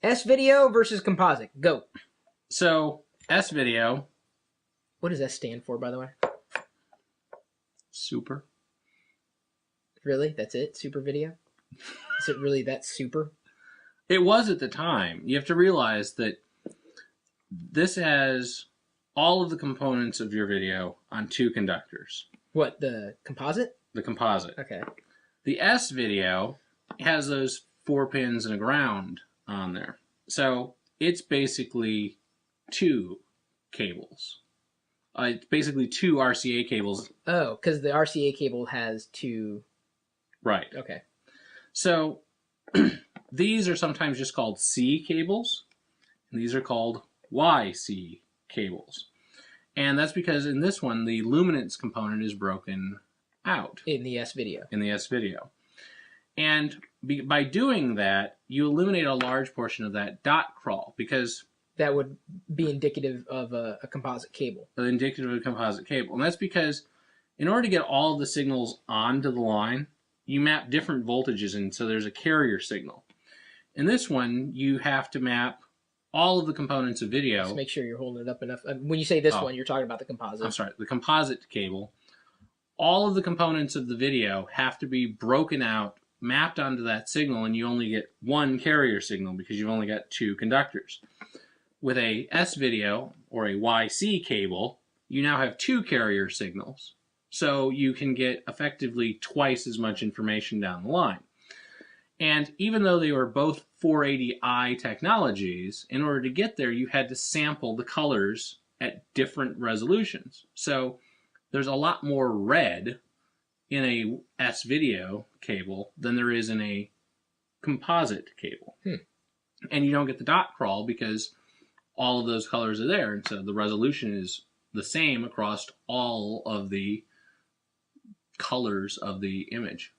S-video versus composite. Go. So S-video. What does S stand for, by the way? Super. Really? That's it? Super video? Is it really that super? It was at the time. You have to realize that this has all of the components of your video on two conductors. What, the composite? The composite. Okay. The S-video has those 4 pins and a ground on there. So it's basically 2 cables. It's basically 2 RCA cables. Oh, because the RCA cable has 2... Right. Okay. So these are sometimes just called C cables, and these are called YC cables. And that's because in this one, the luminance component is broken out. In the S-video. In the S-video. And by doing that, you eliminate a large portion of that dot crawl, because that would be indicative of a composite cable. Indicative of a composite cable. And that's because in order to get all of the signals onto the line, you map different voltages, and so there's a carrier signal. In this one, you have to map all of the components of video. Just make sure you're holding it up enough. When you say this one, you're talking about the composite. I'm sorry, the composite cable. All of the components of the video have to be broken out, mapped onto that signal, and you only get one carrier signal because you've only got 2 conductors. With a S-video or a YC cable, you now have 2 carrier signals. So you can get effectively twice as much information down the line. And even though they were both 480i technologies, in order to get there, you had to sample the colors at different resolutions. So there's a lot more red in a S-video cable than there is in a composite cable. And you don't get the dot crawl because all of those colors are there. And so the resolution is the same across all of the colors of the image.